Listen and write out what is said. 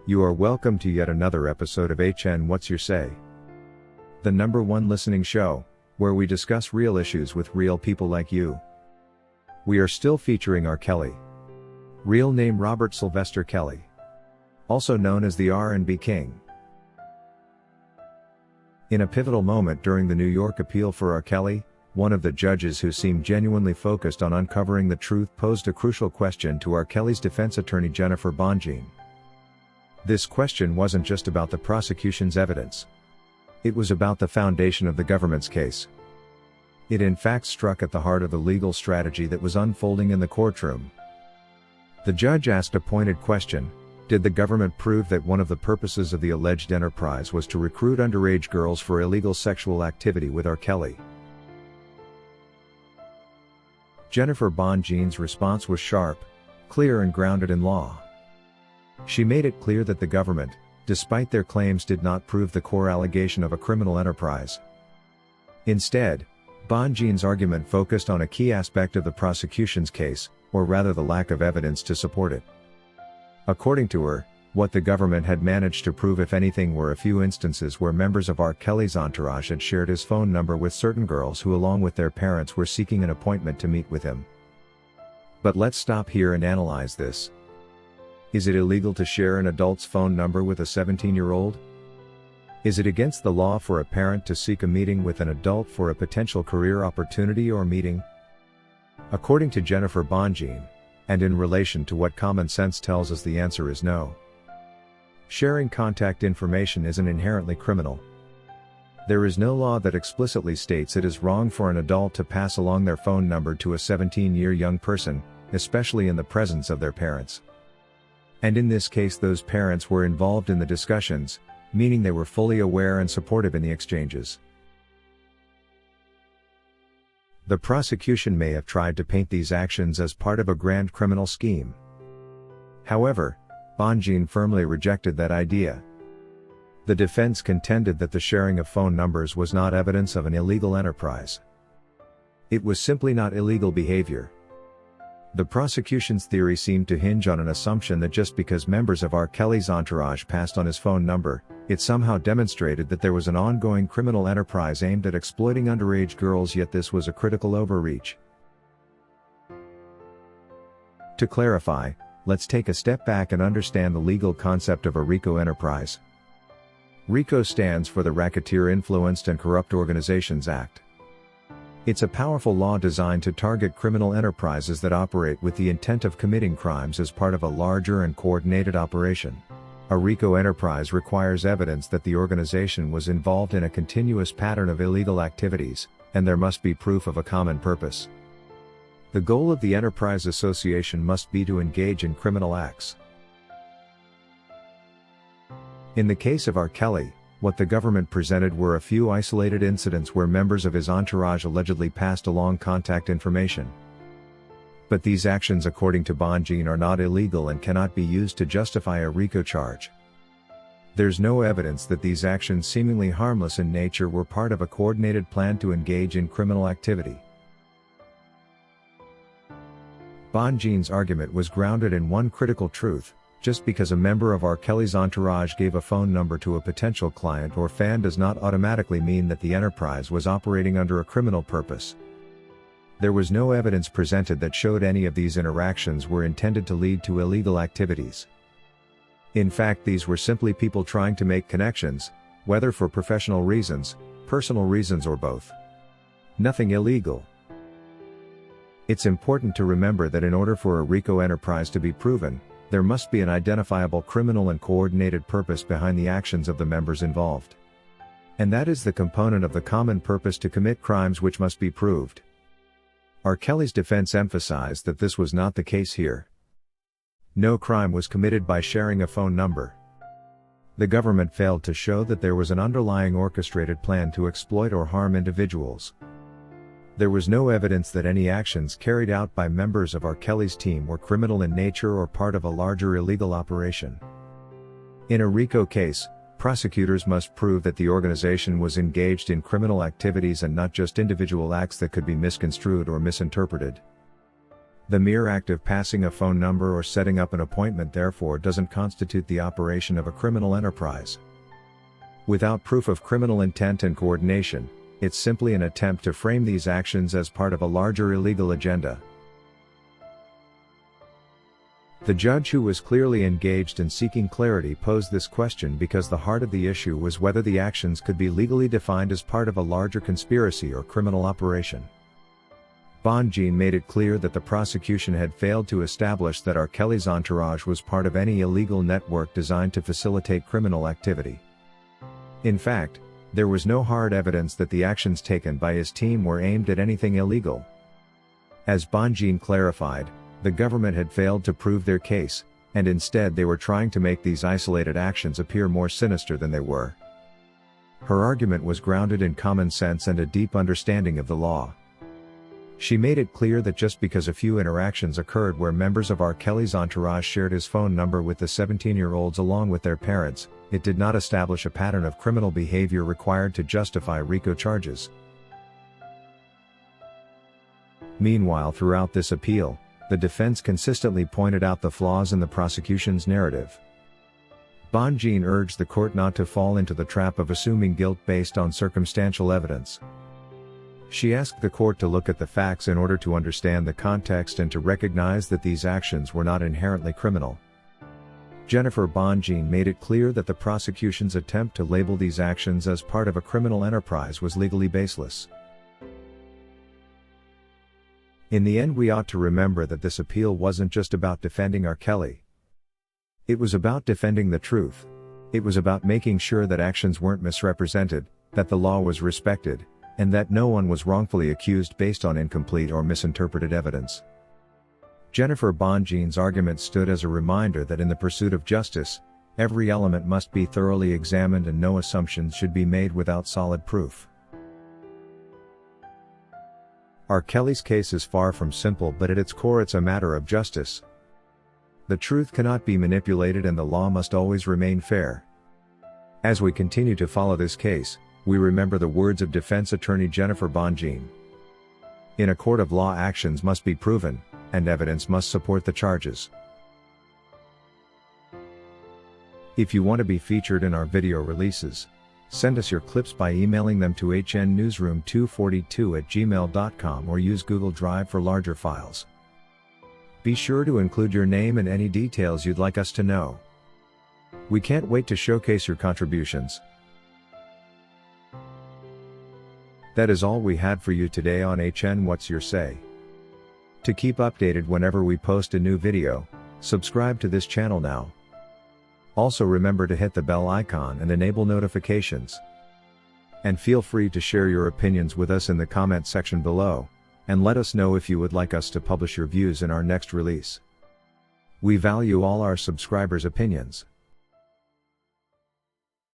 You are welcome to yet another episode of HN What's Your Say? The #1 listening show, where we discuss real issues with real people like you. We are still featuring R. Kelly. Real name Robert Sylvester Kelly. Also known as the R&B King. In a pivotal moment during the New York appeal for R. Kelly, one of the judges who seemed genuinely focused on uncovering the truth posed a crucial question to R. Kelly's defense attorney Jennifer Bonjean. This question wasn't just about the prosecution's evidence. It was about the foundation of the government's case. It in fact struck at the heart of the legal strategy that was unfolding in the courtroom. The judge asked a pointed question: did the government prove that one of the purposes of the alleged enterprise was to recruit underage girls for illegal sexual activity with R. Kelly? Jennifer Bonjean's response was sharp, clear and grounded in law. She made it clear that the government, despite their claims, did not prove the core allegation of a criminal enterprise. Instead, Bonjean's argument focused on a key aspect of the prosecution's case, or rather the lack of evidence to support it. According to her, what the government had managed to prove, if anything, were a few instances where members of R. Kelly's entourage had shared his phone number with certain girls who, along with their parents, were seeking an appointment to meet with him. But let's stop here and analyze this. Is it illegal to share an adult's phone number with a 17-year-old? Is it against the law for a parent to seek a meeting with an adult for a potential career opportunity or meeting? According to Jennifer Bonjean, and in relation to what common sense tells us, the answer is no. Sharing contact information isn't inherently criminal. There is no law that explicitly states it is wrong for an adult to pass along their phone number to a 17-year young person, especially in the presence of their parents. And in this case, those parents were involved in the discussions, meaning they were fully aware and supportive in the exchanges. The prosecution may have tried to paint these actions as part of a grand criminal scheme. However, Bonjean firmly rejected that idea. The defense contended that the sharing of phone numbers was not evidence of an illegal enterprise. It was simply not illegal behavior. The prosecution's theory seemed to hinge on an assumption that just because members of R. Kelly's entourage passed on his phone number, it somehow demonstrated that there was an ongoing criminal enterprise aimed at exploiting underage girls, yet this was a critical overreach. To clarify, let's take a step back and understand the legal concept of a RICO enterprise. RICO stands for the Racketeer Influenced and Corrupt Organizations Act. It's a powerful law designed to target criminal enterprises that operate with the intent of committing crimes as part of a larger and coordinated operation. A RICO enterprise requires evidence that the organization was involved in a continuous pattern of illegal activities, and there must be proof of a common purpose. The goal of the enterprise association must be to engage in criminal acts. In the case of R. Kelly, what the government presented were a few isolated incidents where members of his entourage allegedly passed along contact information. But these actions, according to Bonjean, are not illegal and cannot be used to justify a RICO charge. There's no evidence that these actions, seemingly harmless in nature, were part of a coordinated plan to engage in criminal activity. Bonjean's argument was grounded in one critical truth: just because a member of R. Kelly's entourage gave a phone number to a potential client or fan does not automatically mean that the enterprise was operating under a criminal purpose. There was no evidence presented that showed any of these interactions were intended to lead to illegal activities. In fact, these were simply people trying to make connections, whether for professional reasons, personal reasons, or both. Nothing illegal. It's important to remember that in order for a RICO enterprise to be proven, there must be an identifiable criminal and coordinated purpose behind the actions of the members involved. And that is the component of the common purpose to commit crimes which must be proved. R. Kelly's defense emphasized that this was not the case here. No crime was committed by sharing a phone number. The government failed to show that there was an underlying orchestrated plan to exploit or harm individuals. There was no evidence that any actions carried out by members of R. Kelly's team were criminal in nature or part of a larger illegal operation. In a RICO case, prosecutors must prove that the organization was engaged in criminal activities and not just individual acts that could be misconstrued or misinterpreted. The mere act of passing a phone number or setting up an appointment therefore doesn't constitute the operation of a criminal enterprise. Without proof of criminal intent and coordination, it's simply an attempt to frame these actions as part of a larger illegal agenda. The judge, who was clearly engaged in seeking clarity, posed this question because the heart of the issue was whether the actions could be legally defined as part of a larger conspiracy or criminal operation. Bonjean made it clear that the prosecution had failed to establish that R. Kelly's entourage was part of any illegal network designed to facilitate criminal activity. In fact, there was no hard evidence that the actions taken by his team were aimed at anything illegal. As Bonjean clarified, the government had failed to prove their case, and instead they were trying to make these isolated actions appear more sinister than they were. Her argument was grounded in common sense and a deep understanding of the law. She made it clear that just because a few interactions occurred where members of R. Kelly's entourage shared his phone number with the 17-year-olds along with their parents, it did not establish a pattern of criminal behavior required to justify RICO charges. Meanwhile, throughout this appeal, the defense consistently pointed out the flaws in the prosecution's narrative. Bonjean urged the court not to fall into the trap of assuming guilt based on circumstantial evidence. She asked the court to look at the facts in order to understand the context and to recognize that these actions were not inherently criminal. Jennifer Bonjean made it clear that the prosecution's attempt to label these actions as part of a criminal enterprise was legally baseless. In the end, we ought to remember that this appeal wasn't just about defending R. Kelly. It was about defending the truth. It was about making sure that actions weren't misrepresented, that the law was respected, and that no one was wrongfully accused based on incomplete or misinterpreted evidence. Jennifer Bonjean's argument stood as a reminder that in the pursuit of justice, every element must be thoroughly examined and no assumptions should be made without solid proof. R. Kelly's case is far from simple, but at its core it's a matter of justice. The truth cannot be manipulated and the law must always remain fair. As we continue to follow this case, we remember the words of defense attorney Jennifer Bonjean. In a court of law, actions must be proven, and evidence must support the charges. If you want to be featured in our video releases, send us your clips by emailing them to hnnewsroom242@gmail.com or use Google Drive for larger files. Be sure to include your name and any details you'd like us to know. We can't wait to showcase your contributions. That is all we had for you today on HN What's Your Say? To keep updated whenever we post a new video, subscribe to this channel now. Also remember to hit the bell icon and enable notifications. And feel free to share your opinions with us in the comment section below, and let us know if you would like us to publish your views in our next release. We value all our subscribers' opinions.